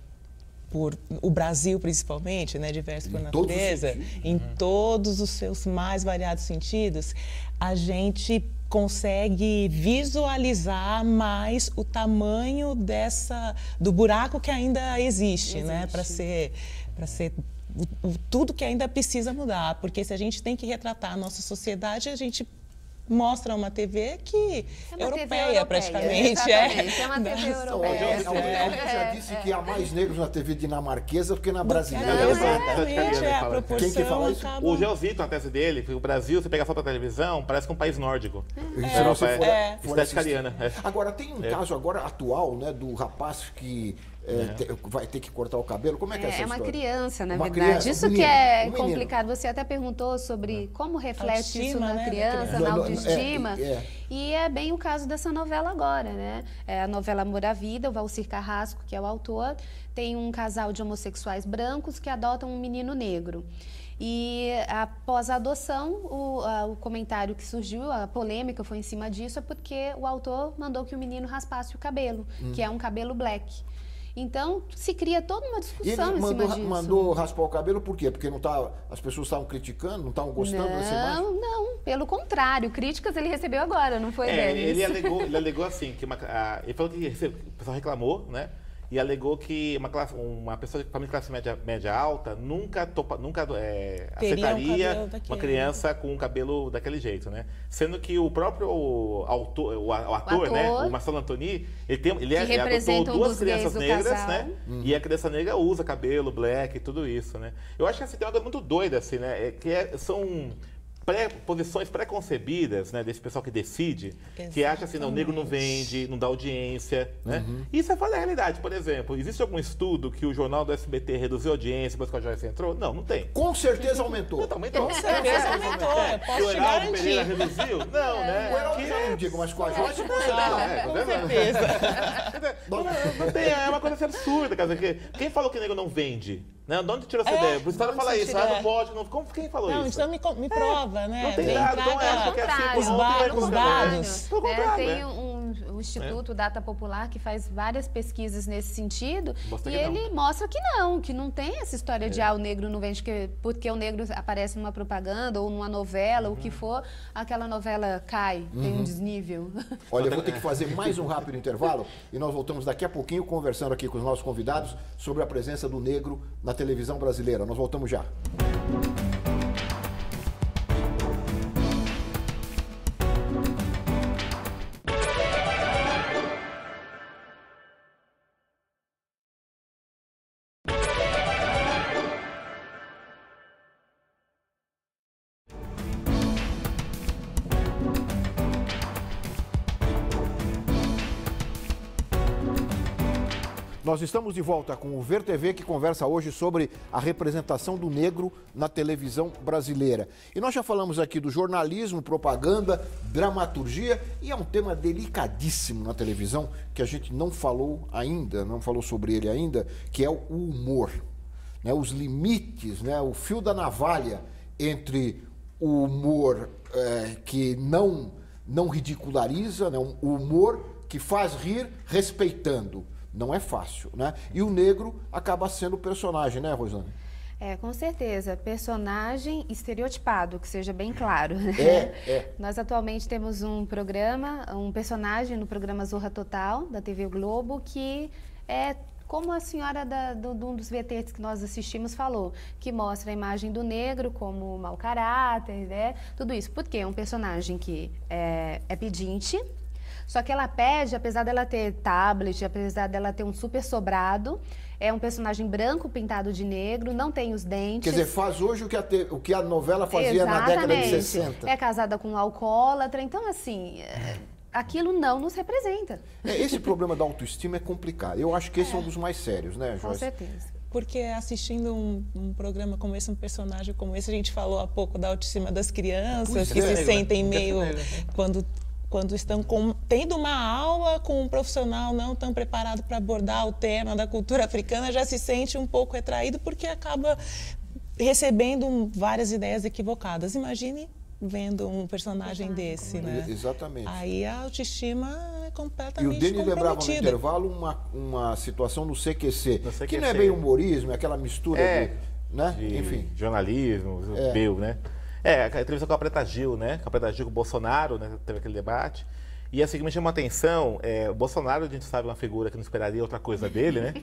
por o Brasil principalmente, né, diverso por natureza, em todos os seus mais variados sentidos, a gente consegue visualizar mais o tamanho do buraco que ainda existe. Né, para ser tudo que ainda precisa mudar, porque se a gente tem que retratar a nossa sociedade, a gente mostra uma TV que europeia praticamente. Exatamente, é uma TV europeia. Alguém já disse que há mais negros na TV dinamarquesa do que na brasileira. Exatamente, a proporção. Quem que fala isso? O Gelzito, a tese dele, que o Brasil, se pegar só pra televisão, parece que um país nórdico. Estética ariana. Agora, tem um caso agora atual, né, do rapaz que vai ter que cortar o cabelo. Como é que é essa história? É uma criança, na verdade. Criança, isso que é complicado. Você até perguntou sobre como reflete isso na criança, na autoestima. E é bem o caso dessa novela agora, né? É a novela Amor à Vida, o Valcir Carrasco, que é o autor, tem um casal de homossexuais brancos que adotam um menino negro. E após a adoção, o comentário que surgiu, a polêmica foi em cima disso, é porque o autor mandou que o menino raspasse o cabelo, que é um cabelo black. Então, se cria toda uma discussão em cima disso. Mandou raspar o cabelo por quê? Porque as pessoas estavam criticando, não estavam gostando dessa imagem? Não, pelo contrário. Críticas ele recebeu agora, não foi deles. Ele alegou assim, que ele falou que o pessoal reclamou, né? E alegou que uma pessoa de família de classe média alta nunca aceitaria uma criança com um cabelo daquele jeito, né? Sendo que o próprio o ator, né? O Marcelo Antoni, ele adotou duas crianças negras, né? E a criança negra usa cabelo, black e tudo isso, né? Eu acho que assim, tem uma coisa muito doida, assim, né? São posições pré-concebidas, né, desse pessoal que decide, que acha assim, não, o negro não vende, não dá audiência, né? Isso é fora da realidade. Por exemplo, existe algum estudo que o jornal do SBT reduziu a audiência depois que a Joyce entrou? Não tem. Com certeza aumentou. Com certeza aumentou. Que o Heraldo Pereira reduziu? Não, né? O Heraldo já não digo, mas com a Joyce com certeza. Não tem, é uma coisa absurda, quer dizer, quem falou que negro não vende? Né? De onde tirou essa ideia? O Estado fala isso, não pode, quem falou isso? Então me prova, né? Não tem dado, os dados. Tem o Instituto Data Popular, que faz várias pesquisas nesse sentido, Mostra e que ele mostra que não tem essa história de o negro não vende porque o negro aparece numa propaganda ou numa novela, o que for, aquela novela cai, tem um desnível. Olha, eu vou ter que fazer mais um rápido intervalo e nós voltamos daqui a pouquinho conversando aqui com os nossos convidados sobre a presença do negro na televisão brasileira. Nós voltamos já. Nós estamos de volta com o Ver TV, que conversa hoje sobre a representação do negro na televisão brasileira. E nós já falamos aqui do jornalismo, propaganda, dramaturgia, e é um tema delicadíssimo na televisão, que a gente não falou ainda, não falou sobre ele ainda, que é o humor. Né? Os limites, né? O fio da navalha entre o humor que não ridiculariza, né? O humor que faz rir respeitando. Não é fácil, né? E o negro acaba sendo personagem, né, Rosane? Com certeza. Personagem estereotipado, que seja bem claro. Né? Nós atualmente temos um personagem no programa Zorra Total, da TV Globo, que é como a senhora de um dos VTs que nós assistimos falou, que mostra a imagem do negro como mau caráter, né? Tudo isso. Porque é um personagem que é pedinte. Só que ela pede, apesar dela ter tablet, apesar dela ter um super sobrado, é um personagem branco pintado de negro, não tem os dentes. Quer dizer, faz hoje o que a novela fazia na década de 60. É casada com um alcoólatra, então assim, aquilo não nos representa. Esse problema da autoestima é complicado. Eu acho que esse é um dos mais sérios, né, Joyce? Com certeza. Porque assistindo um programa como esse, um personagem como esse, a gente falou há pouco da autoestima das crianças, que se sentem meio... Quando estão tendo uma aula com um profissional não tão preparado para abordar o tema da cultura africana, já se sente um pouco retraído porque acaba recebendo várias ideias equivocadas. Imagine vendo um personagem desse, né? Exatamente. Aí a autoestima é completamente comprometida. E o Denis lembrava no intervalo uma situação no CQC, que não é bem humorismo, é aquela mistura enfim. Jornalismo, né? A entrevista com a Preta Gil, né? Com a Preta Gil, com o Bolsonaro, né? Teve aquele debate. E assim, que me chamou a atenção, o Bolsonaro, a gente sabe, uma figura que não esperaria outra coisa dele, né?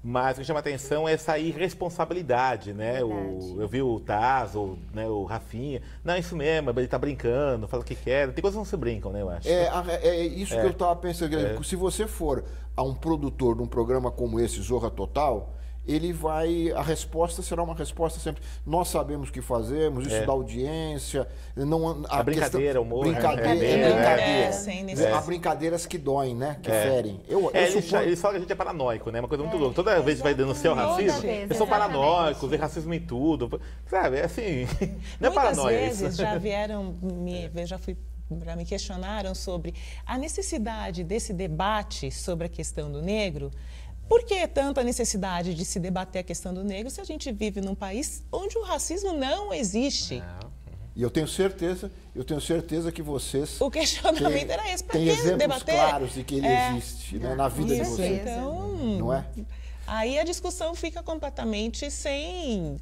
Mas o que chama a atenção é essa irresponsabilidade, né? Eu vi o Taz, o Rafinha. Não, isso mesmo, ele tá brincando, fala o que quer. Tem coisas que não se brincam, né, eu acho. É isso que eu tava pensando. Se você for a um produtor de um programa como esse, Zorra Total... a resposta será uma resposta sempre. Nós sabemos o que fazemos, isso dá audiência. A brincadeira, o humor. Há brincadeiras que doem, né? Que ferem. Eles falam que a gente é paranoico, né? Uma coisa muito louca. Toda vez que vai denunciar o racismo, eles são paranoicos, vê racismo em tudo. Sabe, é assim. Não é paranoia. Muitas vezes já vieram, me questionaram sobre a necessidade desse debate sobre a questão do negro. Por que tanta necessidade de se debater a questão do negro se a gente vive num país onde o racismo não existe? E eu tenho certeza que vocês... O questionamento era esse, para que debater? Tem exemplos claros de que ele existe na vida de vocês. Então, não é? Aí a discussão fica completamente sem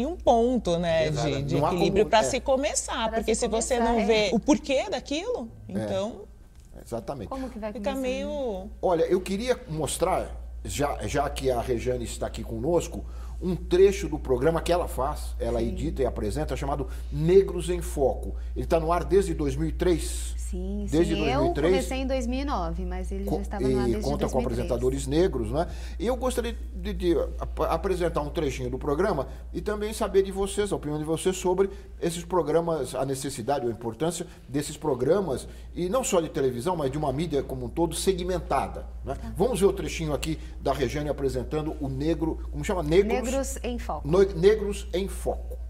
um ponto, né, de equilíbrio para se começar. Porque se você não vê o porquê daquilo, então... Exatamente. Como que vai ficar meio... Olha, eu queria mostrar... Já que a Rejane está aqui conosco, um trecho do programa que ela faz, ela edita e apresenta, chamado Negros em Foco. Ele está no ar desde 2003. Sim, desde 2003. Eu comecei em 2009, mas ele já estava no ar desde 2003. E conta com apresentadores negros, né? E eu gostaria de apresentar um trechinho do programa e também saber de vocês, a opinião de vocês sobre esses programas, a necessidade ou a importância desses programas, e não só de televisão, mas de uma mídia como um todo segmentada, né? Vamos ver o trechinho aqui da Rejane apresentando o negro, como chama? Negros em Foco. Negros em Foco.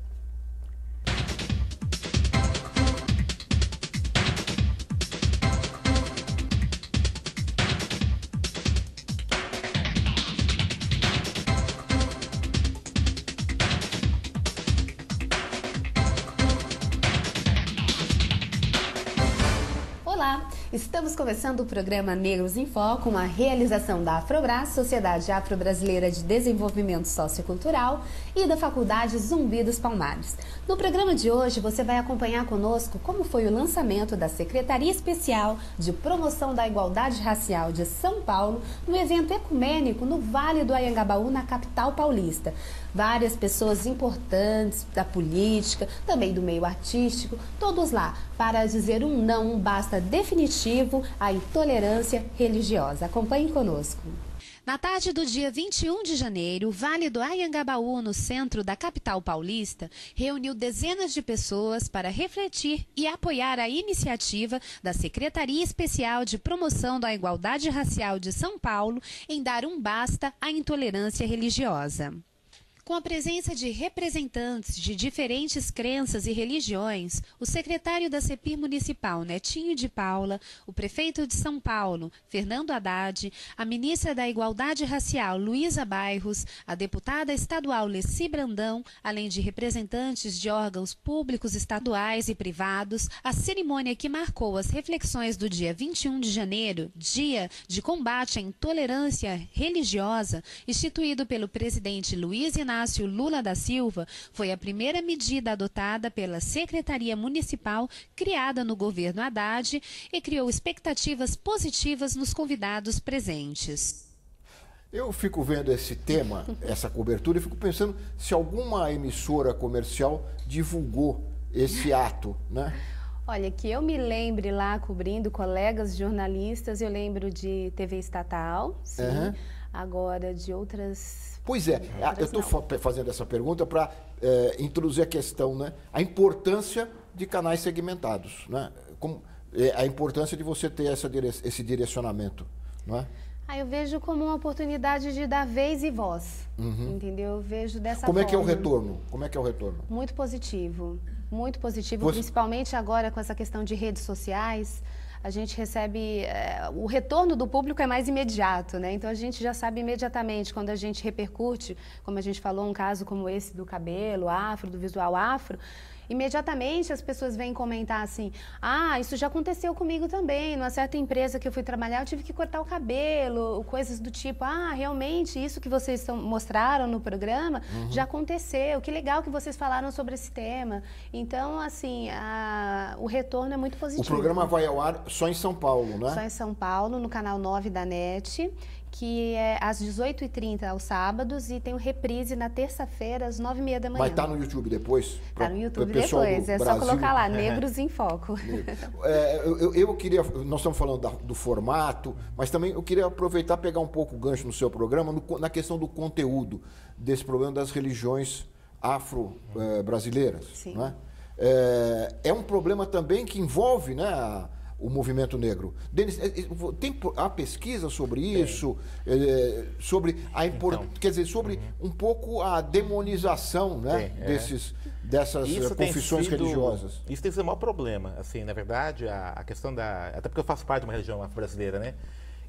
Estamos começando o programa Negros em Foco, uma realização da Afrobras, Sociedade Afro-Brasileira de Desenvolvimento Sociocultural, e da Faculdade Zumbi dos Palmares. No programa de hoje, você vai acompanhar conosco como foi o lançamento da Secretaria Especial de Promoção da Igualdade Racial de São Paulo no evento ecumênico no Vale do Anhangabaú, na capital paulista. Várias pessoas importantes da política, também do meio artístico, todos lá para dizer um não, um basta definitivo à intolerância religiosa. Acompanhe conosco. Na tarde do dia 21 de janeiro, o Vale do Anhangabaú, no centro da capital paulista, reuniu dezenas de pessoas para refletir e apoiar a iniciativa da Secretaria Especial de Promoção da Igualdade Racial de São Paulo em dar um basta à intolerância religiosa. Com a presença de representantes de diferentes crenças e religiões, o secretário da CEPIR Municipal, Netinho de Paula, o prefeito de São Paulo, Fernando Haddad, a ministra da Igualdade Racial, Luísa Bairros, a deputada estadual Leci Brandão, além de representantes de órgãos públicos estaduais e privados, a cerimônia que marcou as reflexões do dia 21 de janeiro, dia de combate à intolerância religiosa, instituído pelo presidente Luiz Inácio Lula da Silva, foi a primeira medida adotada pela Secretaria Municipal, criada no governo Haddad, e criou expectativas positivas nos convidados presentes. Eu fico vendo esse tema, essa cobertura, e fico pensando se alguma emissora comercial divulgou esse ato, né? Olha, que eu me lembre lá cobrindo colegas jornalistas, eu lembro de TV estatal, sim, agora de outras... Pois é, eu estou fazendo essa pergunta para introduzir a questão, né? A importância de canais segmentados, né? A importância de você ter esse direcionamento, não é? Eu vejo como uma oportunidade de dar vez e voz, entendeu? Eu vejo dessa forma. Como é que é o retorno? Como é que é o retorno? Muito positivo, principalmente agora com essa questão de redes sociais. A gente recebe, o retorno do público é mais imediato, né? Então a gente já sabe imediatamente quando a gente repercute, como a gente falou, um caso como esse do cabelo afro, do visual afro, imediatamente as pessoas vêm comentar assim, isso já aconteceu comigo também, numa certa empresa que eu fui trabalhar, eu tive que cortar o cabelo, coisas do tipo, realmente isso que vocês mostraram no programa já aconteceu, que legal que vocês falaram sobre esse tema. Então, assim, o retorno é muito positivo. O programa vai ao ar só em São Paulo, né? Só em São Paulo, no canal 9 da NET, que é às 18h30 aos sábados, e tem o reprise na terça-feira às 9h30 da manhã. Vai estar no YouTube depois? Está no YouTube depois, é só colocar lá, Negros em Foco. Eu queria, nós estamos falando do formato, mas também eu queria aproveitar e pegar um pouco o gancho no seu programa, na questão do conteúdo desse problema das religiões afro-brasileiras. Sim. Né? É um problema também que envolve, né, o movimento negro. Denis, há pesquisa sobre isso, sobre a quer dizer, sobre um pouco a demonização, né, dessas confissões religiosas. Isso tem sido o maior problema, assim, na verdade, a questão até porque eu faço parte de uma religião afro-brasileira, né?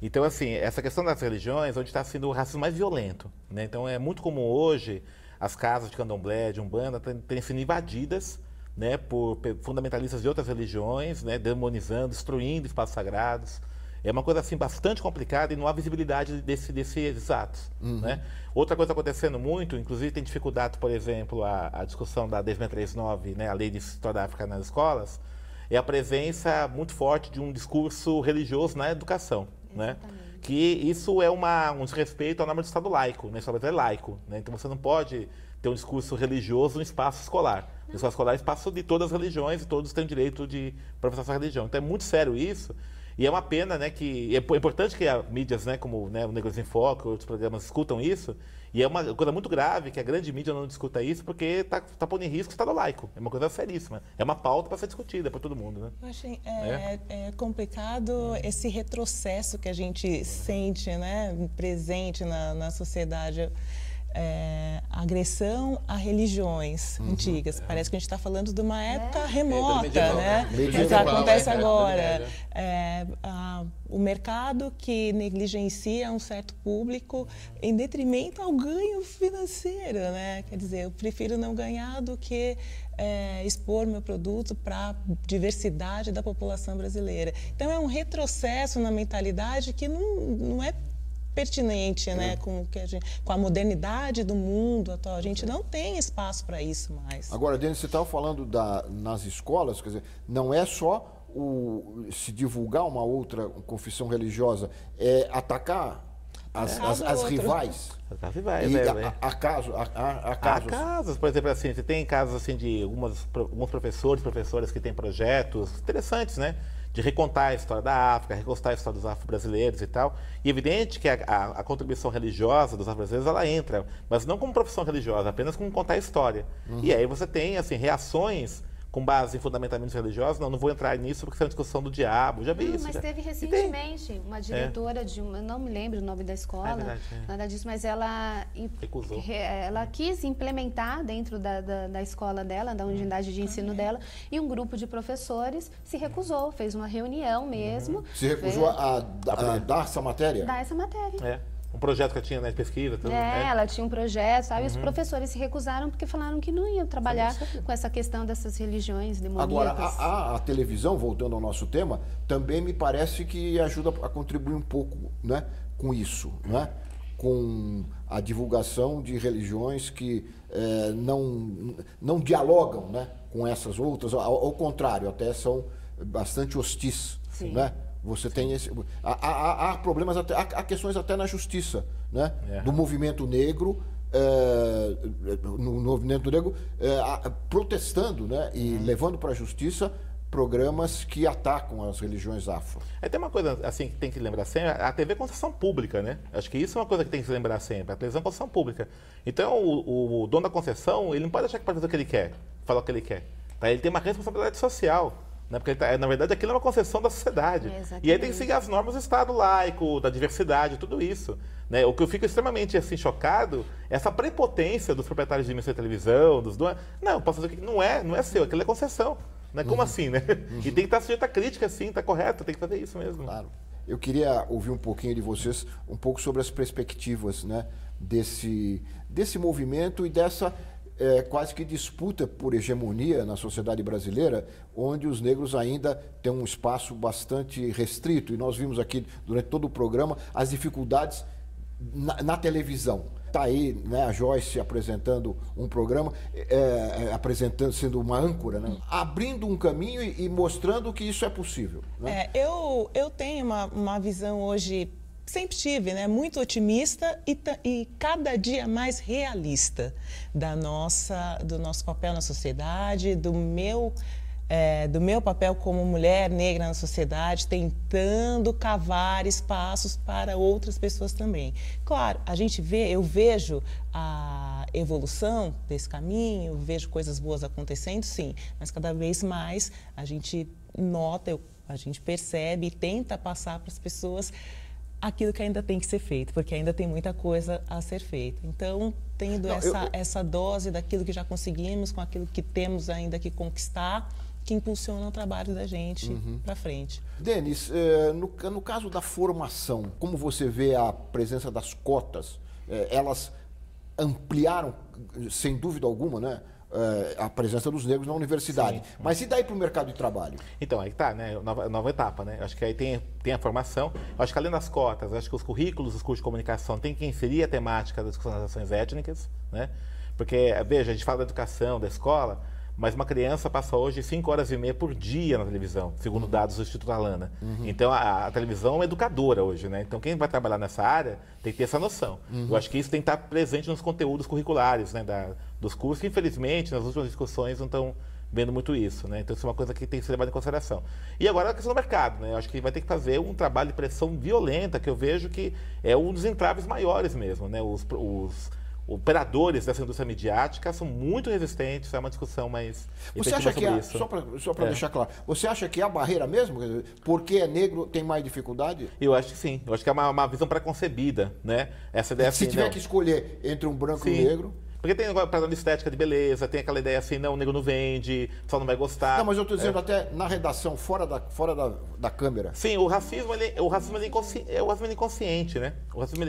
Então, assim, essa questão das religiões, onde está sendo o racismo mais violento, né? Então, é muito comum hoje as casas de candomblé, de umbanda, terem sido invadidas, né, por fundamentalistas de outras religiões, né, demonizando, destruindo espaços sagrados. É uma coisa assim bastante complicada e não há visibilidade desses atos. Né? Outra coisa acontecendo muito, inclusive tem dificuldade, por exemplo, a discussão da 10.639, né, a Lei de História da África nas escolas, é a presença muito forte de um discurso religioso na educação. Né? Que isso é um desrespeito à norma do Estado laico, né? O Estado é laico, né? Então você não pode ter um discurso religioso no espaço escolar. O espaço escolar é espaço de todas as religiões e todos têm direito de professar sua religião. Então é muito sério isso. E é uma pena, né, que é importante que as mídias, né, como, né, o Negros em Foco, outros programas escutam isso. E é uma coisa muito grave que a grande mídia não discuta isso porque está pondo em risco o Estado laico. É uma coisa seríssima. É uma pauta para ser discutida por todo mundo. Né? Eu achei complicado esse retrocesso que a gente sente, né, presente na sociedade. agressão a religiões antigas. Parece que a gente está falando de uma época remota, né? Mas acontece agora. O mercado que negligencia um certo público em detrimento ao ganho financeiro, né? Quer dizer, eu prefiro não ganhar do que expor meu produto para a diversidade da população brasileira. Então é um retrocesso na mentalidade que não é pertinente, né, com a modernidade do mundo atual. A gente não tem espaço para isso mais. Agora, Denis, você estava falando nas escolas, quer dizer, não é só se divulgar uma outra confissão religiosa, é atacar as rivais. As rivais, Há casos, por exemplo, assim, você tem casos assim de alguns professores que têm projetos interessantes, né? De recontar a história da África, recontar a história dos afro-brasileiros e tal. E é evidente que a contribuição religiosa dos afro-brasileiros, ela entra, mas não como profissão religiosa, apenas como contar a história. E aí você tem, assim, reações com base em fundamentamentos religiosos. Não vou entrar nisso porque isso é uma discussão do diabo, já vi isso. Mas teve recentemente uma diretora de uma, não me lembro o nome da escola, nada disso, mas ela recusou. Ela quis implementar dentro da escola dela, da unidade de ensino dela, e um grupo de professores se recusou, fez uma reunião mesmo. Se recusou a dar essa matéria? Dar essa matéria. Um projeto que ela tinha na pesquisa. Tudo, ela tinha um projeto, sabe? E os professores se recusaram porque falaram que não iam trabalhar com essa questão dessas religiões demoníacas. Agora, a televisão, voltando ao nosso tema, também me parece que ajuda a contribuir um pouco, né, com isso, né? Com a divulgação de religiões que não dialogam, né, com essas outras, ao contrário, até são bastante hostis, né? Você tem há problemas, há questões até na justiça, né? Do movimento negro, no movimento negro protestando, né? E levando para a justiça programas que atacam as religiões afro. Tem uma coisa assim que tem que lembrar sempre, a TV é concessão pública, né? Acho que isso é uma coisa que tem que se lembrar sempre, a televisão é concessão pública. Então o dono da concessão, ele não pode achar que pode fazer o que ele quer, falar o que ele quer. Tá? Ele tem uma responsabilidade social. Né? Porque, na verdade, aquilo é uma concessão da sociedade. E aí tem que seguir as normas do Estado laico, da diversidade, tudo isso. Né? O que eu fico extremamente assim, chocado é essa prepotência dos proprietários de emissão de televisão, dos donos. Não, posso dizer que não é seu, aquilo é concessão. Né? Como assim, né? E tem que estar sujeito a crítica, sim, está correto, tem que fazer isso mesmo. Claro. Eu queria ouvir um pouquinho de vocês, um pouco sobre as perspectivas, né, desse movimento e dessa quase que disputa por hegemonia na sociedade brasileira, onde os negros ainda têm um espaço bastante restrito. E nós vimos aqui, durante todo o programa, as dificuldades na televisão. Está aí, né, a Joyce apresentando um programa, sendo uma âncora, né, abrindo um caminho e mostrando que isso é possível. Né? Eu tenho uma visão hoje, sempre tive, né, muito otimista e cada dia mais realista do nosso papel na sociedade, do meu papel como mulher negra na sociedade, tentando cavar espaços para outras pessoas também. Claro, eu vejo a evolução desse caminho, vejo coisas boas acontecendo, sim, mas cada vez mais a gente nota, a gente percebe e tenta passar para as pessoas aquilo que ainda tem que ser feito, porque ainda tem muita coisa a ser feita. Então, tendo essa dose daquilo que já conseguimos, com aquilo que temos ainda que conquistar, que impulsiona o trabalho da gente para frente. Denis, no caso da formação, como você vê a presença das cotas? Elas ampliaram, sem dúvida alguma, né, a presença dos negros na universidade. Sim. Mas e daí para o mercado de trabalho? Então, aí está, né? Nova etapa, né? Acho que aí tem a formação. Acho que além das cotas, acho que os currículos, os cursos de comunicação tem que inserir a temática das discussões das nações étnicas, né? Porque, veja, a gente fala da educação, da escola, mas uma criança passa hoje 5 horas e meia por dia na televisão, segundo dados do Instituto Alana. Então, a televisão é uma educadora hoje, né? Então, quem vai trabalhar nessa área tem que ter essa noção. Eu acho que isso tem que estar presente nos conteúdos curriculares, né, dos cursos, que infelizmente, nas últimas discussões, não estão vendo muito isso, né? Então, isso é uma coisa que tem que ser levada em consideração. E agora a questão do mercado, né? Eu acho que vai ter que fazer um trabalho de pressão violenta, que eu vejo que é um dos entraves maiores mesmo, né? operadores dessa indústria midiática são muito resistentes, é uma discussão mais... Você acha que, só para deixar claro, você acha que é a barreira mesmo? Porque é negro tem mais dificuldade? Eu acho que sim, eu acho que é uma visão preconcebida, né? Essa ideia Se tiver que escolher entre um branco e um negro... Porque tem agora padrão de estética de beleza, tem aquela ideia assim, não, o negro não vende, o pessoal não vai gostar. Não, mas eu estou dizendo até na redação, fora da câmera. Sim, o racismo é inconsciente, né? O racismo,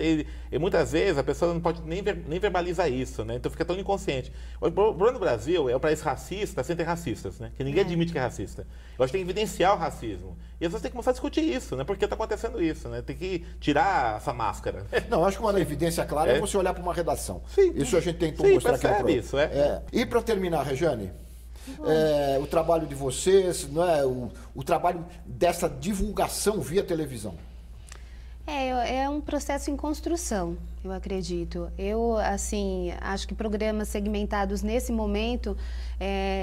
muitas vezes a pessoa não pode nem verbalizar isso, né? Então fica tão inconsciente. O problema no Brasil é um país racista sem ter racistas, né? Que ninguém admite que é racista. Eu acho que tem que evidenciar o racismo. E as pessoas têm que começar a discutir isso, né? Porque está acontecendo isso, né? Tem que tirar essa máscara. Não, eu acho que uma evidência clara é você olhar para uma redação. Sim. Isso a gente tem que mostrar aqui no isso, E para terminar, Rejane, o trabalho de vocês, não é? O trabalho dessa divulgação via televisão. É um processo em construção, eu acredito. Eu, assim, acho que programas segmentados nesse momento,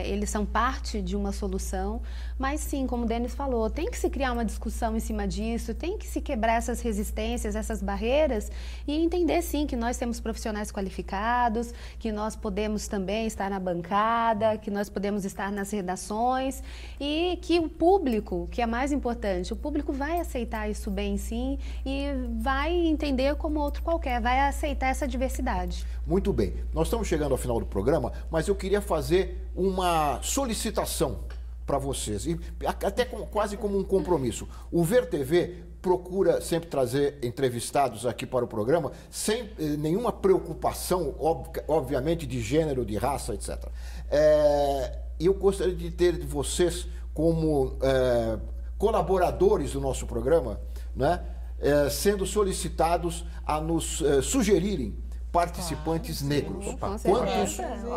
eles são parte de uma solução, mas sim, como o Denis falou, tem que se criar uma discussão em cima disso, tem que se quebrar essas resistências, essas barreiras e entender, sim, que nós temos profissionais qualificados, que nós podemos também estar na bancada, que nós podemos estar nas redações e que o público, que é mais importante, o público vai aceitar isso bem, sim, e vai entender como outro qualquer, vai aceitar essa diversidade. Muito bem. Nós estamos chegando ao final do programa, mas eu queria fazer uma solicitação para vocês, e até quase como um compromisso. O Ver TV procura sempre trazer entrevistados aqui para o programa, sem nenhuma preocupação, obviamente, de gênero, de raça, etc. E eu gostaria de ter vocês como colaboradores do nosso programa, né? Sendo solicitados a nos sugerirem participantes negros.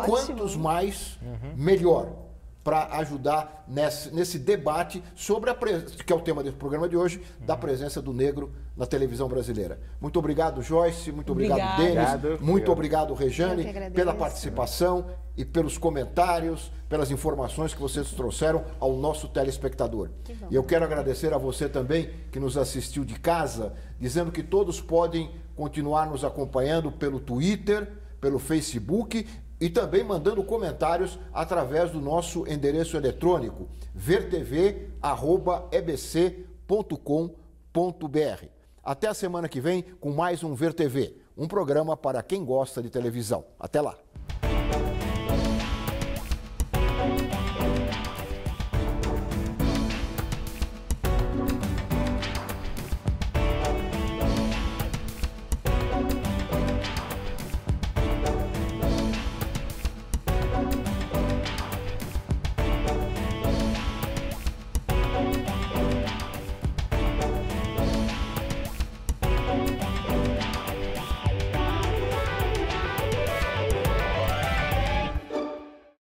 Quantos mais, melhor, para ajudar nesse debate sobre que é o tema desse programa de hoje, da presença do negro na televisão brasileira. Muito obrigado, Joyce, muito obrigado, Denis, muito obrigado, Rejane, pela participação e pelos comentários, pelas informações que vocês trouxeram ao nosso telespectador. E eu quero agradecer a você também que nos assistiu de casa, dizendo que todos podem continuar nos acompanhando pelo Twitter, pelo Facebook e também mandando comentários através do nosso endereço eletrônico vertv@ebc.com.br. Até a semana que vem com mais um Ver TV, um programa para quem gosta de televisão. Até lá!